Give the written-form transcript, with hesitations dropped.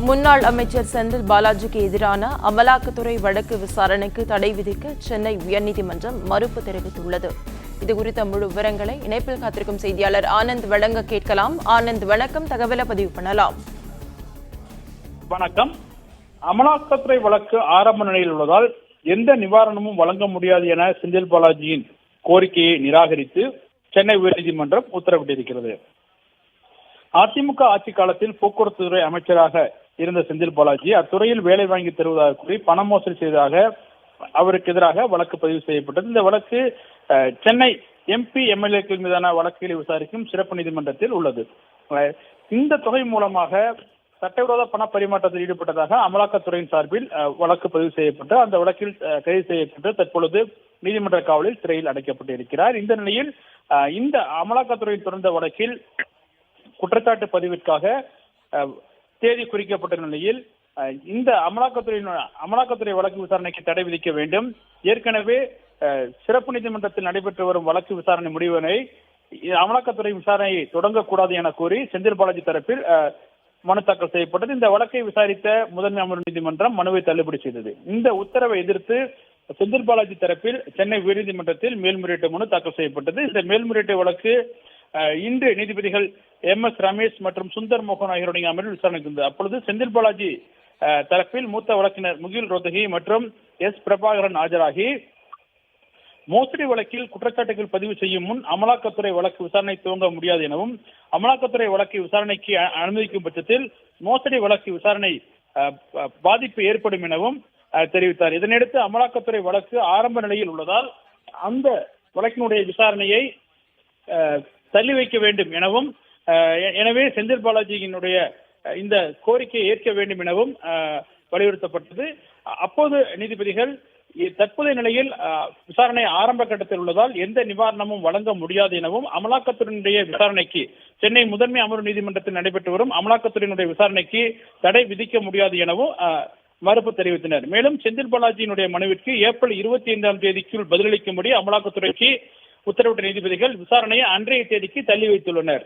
முன்னாள் அமைச்சர் செந்தில் பாலாஜிக்கு எதிரான அமலாக்கத்துறை வழக்கு விசாரணைக்கு தடை விதிக்க சென்னை உயர்நீதிமன்றம் மறுப்பு தெரிவித்துள்ளது. இதுகுறித்த முழு விவரங்களை இணைப்பில் காத்திருக்கும் செய்தியாளர் ஆனந்த் வழங்க கேட்கலாம். ஆனந்த், வணக்கம். தகவலை பதிவு பண்ணலாம். வணக்கம். அமலாக்கத்துறை வழக்கு ஆரம்ப நிலையில் உள்ளதால் எந்த நிவாரணமும் வழங்க முடியாது என செந்தில் பாலாஜியின் கோரிக்கையை நிராகரித்து சென்னை உயர்நீதிமன்றம் உத்தரவிட்டிருக்கிறது. அதிமுக ஆட்சி காலத்தில் போக்குவரத்து துறை அமைச்சராக இருந்த செந்தில் பாலாஜி அத்துறையில் வேலை வாங்கி தருவதாக கூறி பண மோசடி செய்ததாக அவருக்கு எதிராக வழக்கு பதிவு செய்யப்பட்டது. இந்த வழக்கு சென்னை எம்பி எம்எல்ஏக்கள் மீதான வழக்குகளை விசாரிக்கும் சிறப்பு நீதிமன்றத்தில் உள்ளது. இந்த தொகை மூலமாக சட்டவிரோத பண பரிமாற்றத்தில் ஈடுபட்டதாக அமலாக்கத்துறையின் சார்பில் வழக்கு பதிவு செய்யப்பட்டு அந்த வழக்கில் கைது செய்யப்பட்டு தற்பொழுது நீதிமன்ற காவலில் சிறையில் அடைக்கப்பட்டிருக்கிறார். இந்த நிலையில் இந்த அமலாக்கத்துறையின் தொடர்ந்த வழக்கில் குற்றச்சாட்டு பதிவிற்காக தேதி குறிக்கப்பட்ட நிலையில் இந்த அமலாக்கத்துறை வழக்கு விசாரணைக்கு தடை விதிக்க வேண்டும். ஏற்கனவே சிறப்பு நீதிமன்றத்தில் நடைபெற்று வரும் வழக்கு விசாரணை முடிவினை அமலாக்கத்துறை விசாரணையை தொடங்கக்கூடாது என கூறி செந்தில் பாலாஜி தரப்பில் மனு தாக்கல் செய்யப்பட்டது. இந்த வழக்கை விசாரித்த முதன்மை அமர்வு நீதிமன்றம் மனுவை தள்ளுபடி செய்தது. இந்த உத்தரவை எதிர்த்து செந்தில் பாலாஜி தரப்பில் சென்னை உயர்நீதிமன்றத்தில் மேல்முறையீட்டு மனு தாக்கல் செய்யப்பட்டது. இந்த மேல்முறையீட்டு வழக்கு இன்று நீதிபதிகள் எம்.எஸ். ரமேஷ் மற்றும் சுந்தர் மோகன் ஆகியோருடைய அமர்வில் விசாரணைக்கு வந்தது. அப்பொழுது செந்தில் பாலாஜி தரப்பில் மூத்த வழக்கினர் முகில் ரோத்தகி மற்றும் எஸ். பிரபாகரன் ஆஜராகி மோசடி வழக்கில் குற்றச்சாட்டுகள் பதிவு செய்யும் முன் அமலாக்கத்துறை வழக்கு விசாரணை துவங்க முடியாது எனவும் அமலாக்கத்துறை வழக்கு விசாரணைக்கு அனுமதிக்கும் பட்சத்தில் மோசடி வழக்கு விசாரணை பாதிப்பு ஏற்படும் எனவும் தெரிவித்தார். இதனையடுத்து அமலாக்கத்துறை வழக்கு ஆரம்ப நிலையில் உள்ளதால் அந்த வழக்கினுடைய விசாரணையை தள்ளி வைக்க வேண்டும் எனவும் எனவே செந்தில் பாலாஜியினுடைய இந்த கோரிக்கையை ஏற்க வேண்டும் எனவும் வலியுறுத்தப்பட்டது. அப்போது நீதிபதிகள் தற்போதைய நிலையில் விசாரணை ஆரம்ப கட்டத்தில் உள்ளதால் எந்த நிவாரணமும் வழங்க முடியாது எனவும் அமலாக்கத்துறையினுடைய விசாரணைக்கு சென்னை முதன்மை அமர்வு நீதிமன்றத்தில் நடைபெற்று வரும் அமலாக்கத்துறையினுடைய விசாரணைக்கு தடை விதிக்க முடியாது எனவும் மறுப்பு தெரிவித்தனர். மேலும் செந்தில் பாலாஜியினுடைய மனுவிற்கு ஏப்ரல் 25ஆம் தேதிக்குள் பதிலளிக்கும்படி அமலாக்கத்துறைக்கு உத்தரவிட்ட நீதிபதிகள் விசாரணையை அன்றைய தேதிக்கு தள்ளி வைத்துள்ளனர்.